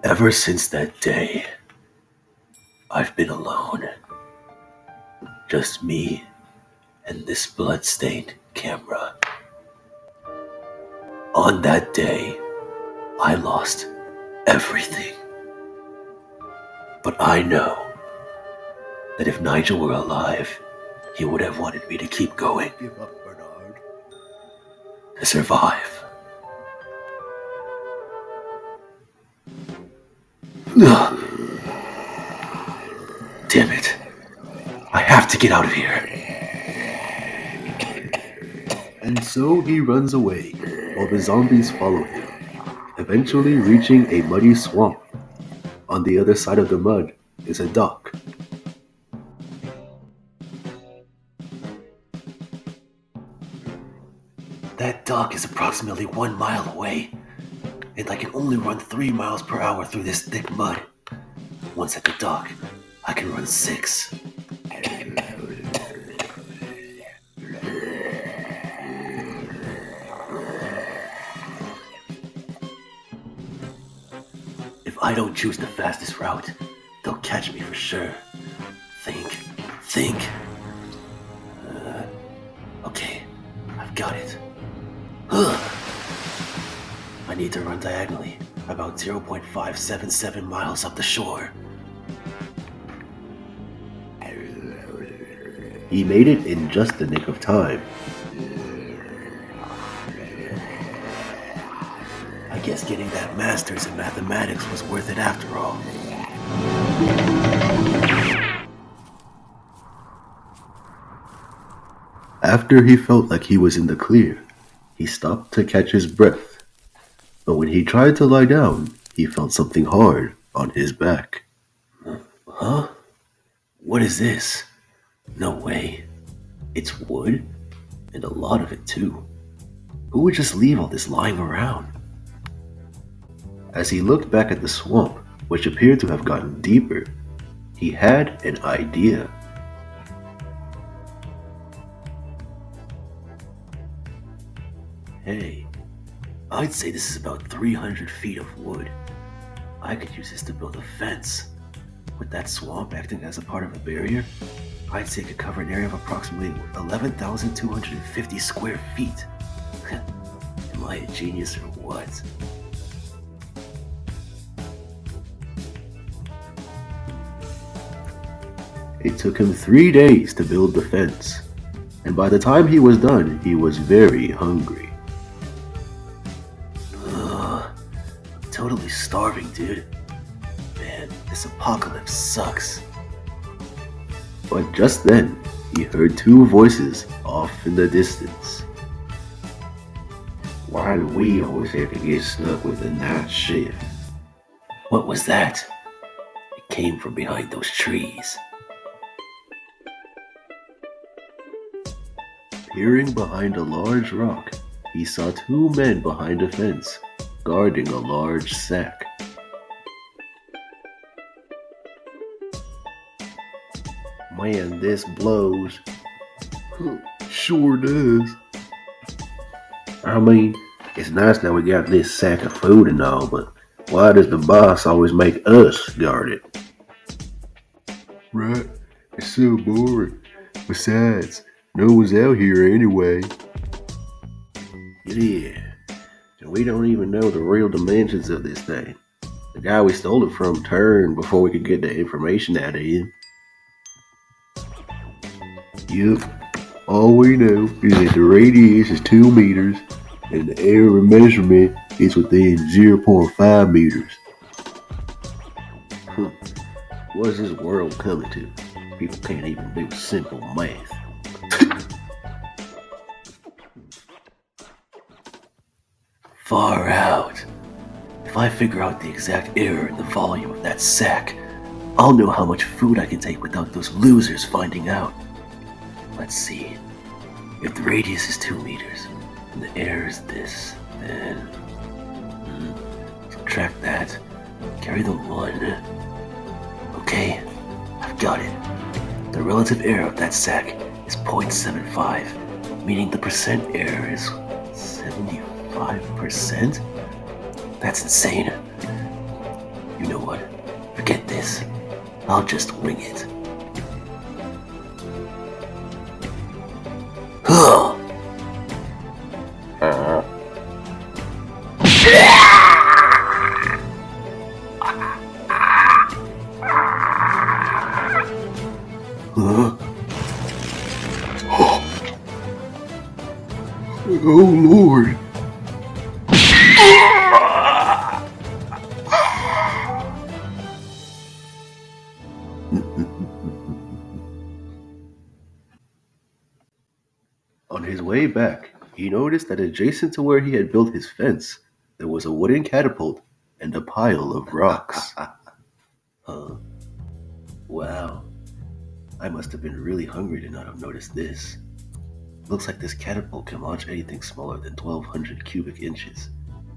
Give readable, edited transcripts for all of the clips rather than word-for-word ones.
Ever since that day, I've been alone. Just me and this blood-stained camera. On that day, I lost everything. But I know that if Nigel were alive, he would have wanted me to keep going. Give up, Bernard. To survive. Damn it. I have to get out of here. And so he runs away, while the zombies follow him, eventually reaching a muddy swamp. On the other side of the mud is a dock. That dock is approximately 1 mile away, and I can only run 3 miles per hour through this thick mud. Once at the dock, I can run 6. If I don't choose the fastest route, they'll catch me for sure. Think. Okay, I've got it. I need to run diagonally, about 0.577 miles up the shore. He made it in just the nick of time. I guess getting that master's in mathematics was worth it after all. After he felt like he was in the clear, he stopped to catch his breath. But when he tried to lie down, he felt something hard on his back. Huh? What is this? No way. It's wood? And a lot of it too. Who would just leave all this lying around? As he looked back at the swamp, which appeared to have gotten deeper, he had an idea. Hey, I'd say this is about 300 feet of wood. I could use this to build a fence. With that swamp acting as a part of a barrier, I'd say it could cover an area of approximately 11,250 square feet. Am I a genius or what? It took him 3 days to build the fence, and by the time he was done, he was very hungry. I'm totally starving, dude. Man, this apocalypse sucks. But just then, he heard 2 voices off in the distance. Why do we always have to get stuck with the night shift? What was that? It came from behind those trees. Peering behind a large rock, he saw 2 men behind a fence, guarding a large sack. Man, this blows. Sure does. I mean, it's nice that we got this sack of food and all, but why does the boss always make us guard it? Right, it's so boring. Besides, no one's out here anyway. Yeah, and we don't even know the real dimensions of this thing. The guy we stole it from turned before we could get the information out of him. Yup, all we know is that the radius is 2 meters and the area of measurement is within 0.5 meters. What is this world coming to? People can't even do simple math. Far out. If I figure out the exact error in the volume of that sack, I'll know how much food I can take without those losers finding out. Let's see. If the radius is 2 meters and the error is this, then subtract that, carry the 1. Okay, I've got it. The relative error of that sack is 0.75, meaning the percent error is 75%? That's insane. You know what? Forget this. I'll just wing it. Huh! Huh? Oh Lord! On his way back, he noticed that adjacent to where he had built his fence, there was a wooden catapult and a pile of rocks. Huh? Wow. I must have been really hungry to not have noticed this. Looks like this catapult can launch anything smaller than 1200 cubic inches,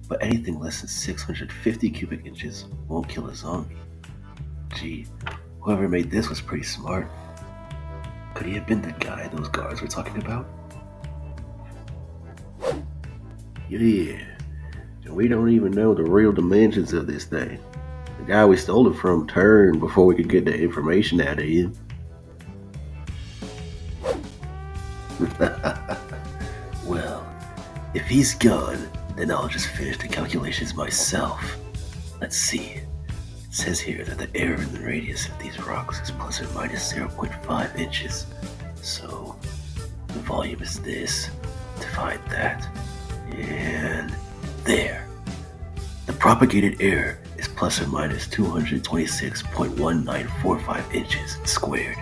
but anything less than 650 cubic inches won't kill a zombie. Gee, whoever made this was pretty smart. Could he have been the guy those guards were talking about? Yeah, and we don't even know the real dimensions of this thing. The guy we stole it from turned before we could get the information out of him. Well, if he's gone, then I'll just finish the calculations myself. Let's see. It says here that the area in the radius of these rocks is plus or minus 0.5 inches. So, the volume is this, divide that, and there. The propagated air is plus or minus 226.1945 inches squared.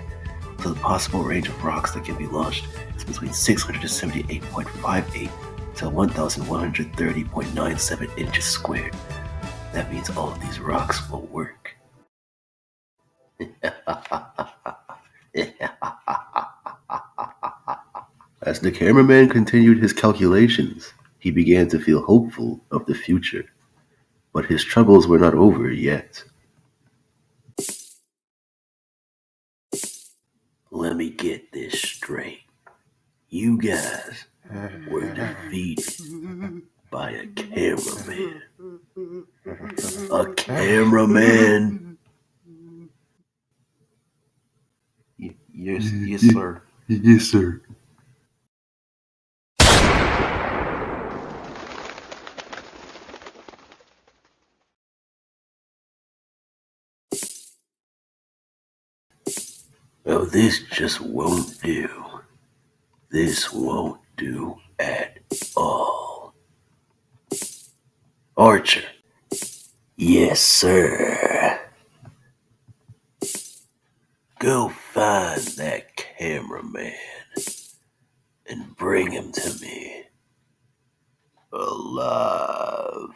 So the possible range of rocks that can be launched is between 678.58 to 1130.97 inches squared. That means all of these rocks will work. As the cameraman continued his calculations, he began to feel hopeful of the future. But his troubles were not over yet. Let me get this straight. You guys were defeated by a cameraman. A cameraman? Yes, sir. Yes, sir. Oh, this just won't do. This won't do at all. Archer. Yes, sir. Go find that cameraman and bring him to me alive.